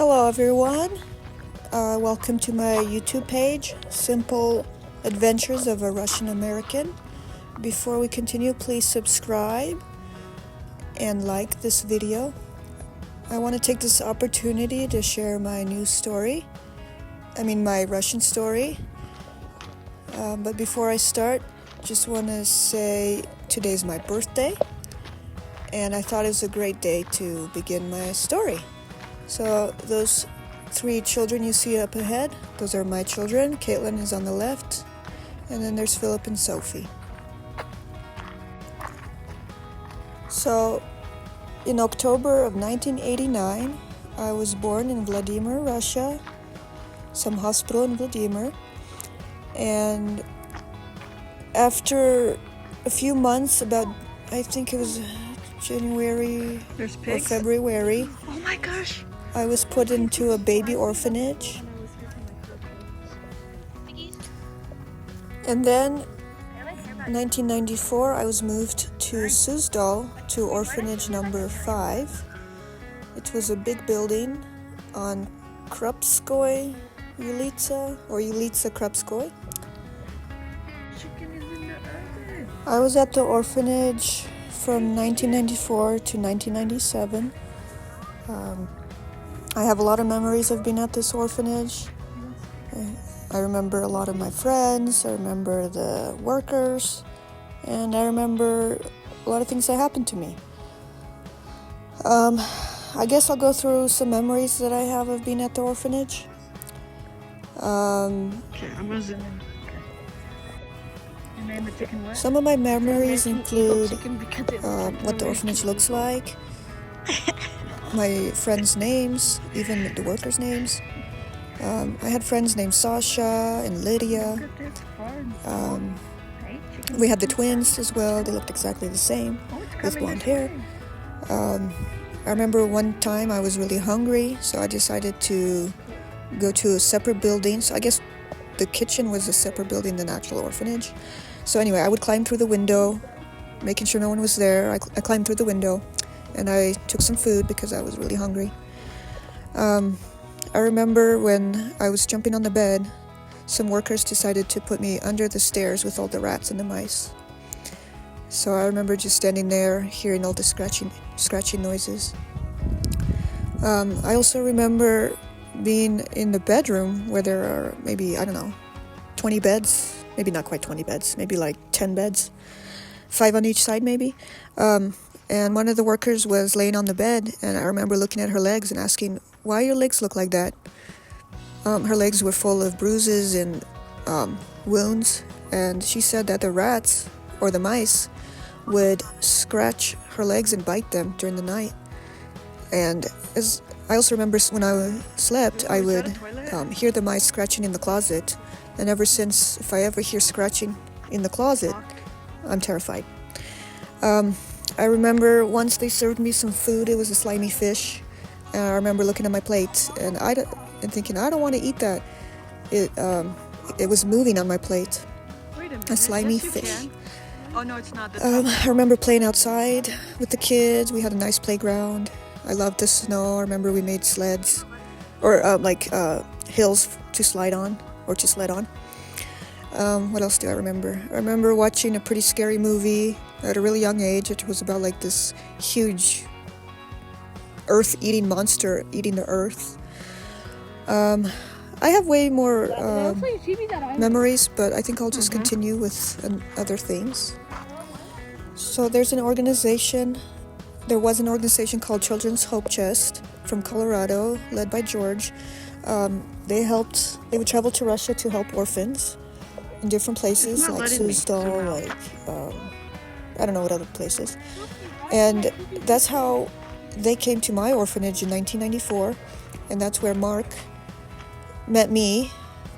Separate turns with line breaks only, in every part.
Hello everyone, welcome to my YouTube page, Simple Adventures of a Russian American. Before we continue, please subscribe and like this video. I want to take this opportunity to share my new story, my Russian story. But before I start, just want to say today's my birthday, and I thought it was a great day to begin my story. So those three children you see up ahead, those are my children. Caitlin is on the left, and then there's Philip and Sophie. So in October of 1989, I was born in Vladimir, Russia, some hospital in Vladimir. And after a few months, I think it was January or February,
oh my gosh,
I was put into a baby orphanage. And then in 1994, I was moved to Suzdal, to orphanage number 5. It was a big building on Krupskoy Ulitsa, or Ulitsa Krupskoy. I was at the orphanage from 1994 to 1997. I have a lot of memories of being at this orphanage. I remember a lot of my friends, I remember the workers, and I remember a lot of things that happened to me. I guess I'll go through some memories that I have of being at the orphanage.
Okay, I'm gonna zoom in. Okay. And the chicken what?
Some of my memories include what the orphanage looks like, my friends' names, even the workers' names. I had friends named Sasha and Lydia. We had the twins as well. They looked exactly the same with blonde hair. I remember one time I was really hungry, so I decided to go to a separate building. So I guess the kitchen was a separate building than the actual orphanage. So anyway, I would climb through the window, making sure no one was there. I climbed through the window, and I took some food because I was really hungry. I remember when I was jumping on the bed, some workers decided to put me under the stairs with all the rats and the mice. So I remember just standing there, hearing all the scratching noises. I also remember being in the bedroom where there are maybe, 20 beds. Maybe not quite 20 beds, maybe like 10 beds. 5 on each side maybe. And one of the workers was laying on the bed, and I remember looking at her legs and asking, why your legs look like that? Her legs were full of bruises and wounds, and she said that the rats or the mice would scratch her legs and bite them during the night. And I also remember when I slept, I would hear the mice scratching in the closet, and ever since, if I ever hear scratching in the closet, I'm terrified. I remember once they served me some food. It was a slimy fish, and I remember looking at my plate and thinking, I don't want to eat that. It was moving on my plate.
Wait a minute.
A slimy
Yes, you
fish.
can. Oh no, it's not.
I remember playing outside with the kids. We had a nice playground. I loved the snow. I remember we made sleds, or hills to slide on, or to sled on. What else do I remember? I remember watching a pretty scary movie at a really young age. It was about like this huge earth-eating monster eating the earth. I have way more memories, but I think I'll just continue with other things. So there was an organization called Children's Hope Chest from Colorado, led by George. They would travel to Russia to help orphans in different places, like Suzdal, I don't know what other places. And that's how they came to my orphanage in 1994, and that's where Mark met me.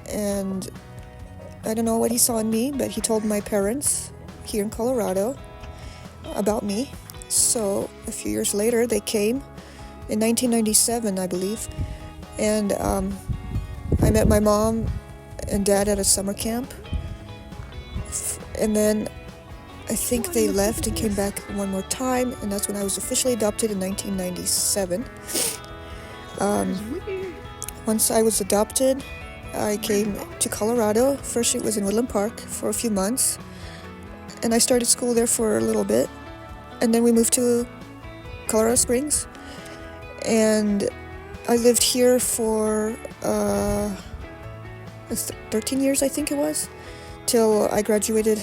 And I don't know what he saw in me, but he told my parents here in Colorado about me. So a few years later, they came in 1997, I believe, and I met my mom and dad at a summer camp. And then I think they left and came back one more time, and that's when I was officially adopted in 1997. Once I was adopted, I came to Colorado. First it was in Woodland Park for a few months, and I started school there for a little bit, and then we moved to Colorado Springs, and I lived here for 13 years, I think it was, till I graduated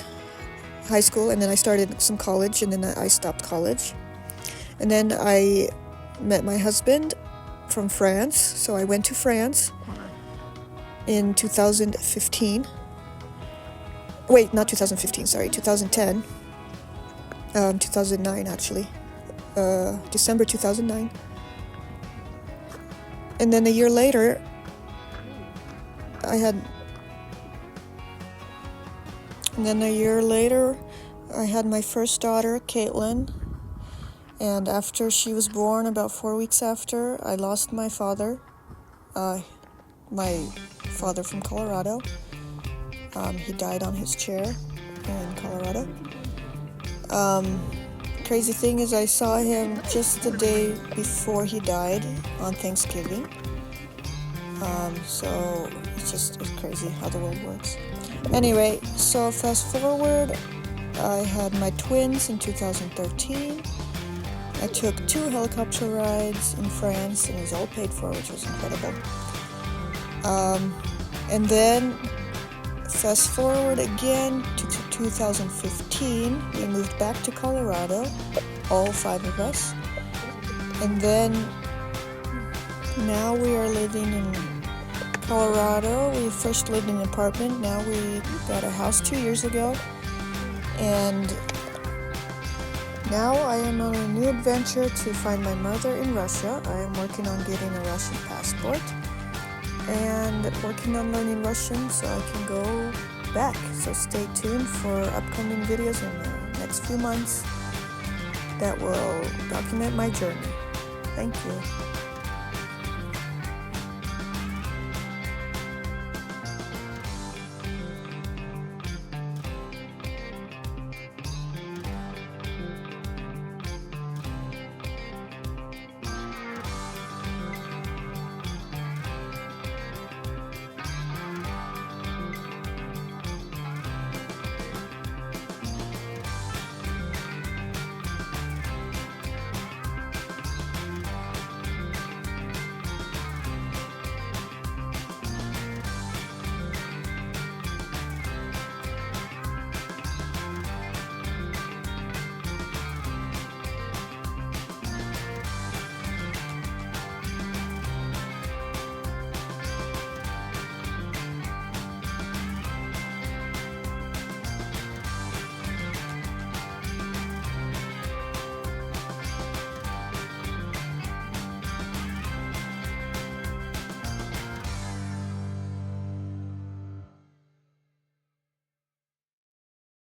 high school, and then I started some college, and then I stopped college. And then I met my husband from France, so I went to France in 2015. Wait, not 2015, sorry, 2010. 2009 actually. December 2009. And then a year later, I had my first daughter, Caitlin. And after she was born, about 4 weeks after, I lost my father. My father from Colorado. He died on his chair in Colorado. Crazy thing is I saw him just the day before he died on Thanksgiving. So it's crazy how the world works. Anyway, so fast forward, I had my twins in 2013. I took 2 helicopter rides in France, and it was all paid for, which was incredible. And then fast forward again to 2015, we moved back to Colorado, all 5 of us. And then now we are living in Colorado. We first lived in an apartment, now we got a house 2 years ago. And now I am on a new adventure to find my mother in Russia. I am working on getting a Russian passport and working on learning Russian so I can go back. So stay tuned for upcoming videos in the next few months that will document my journey. Thank you.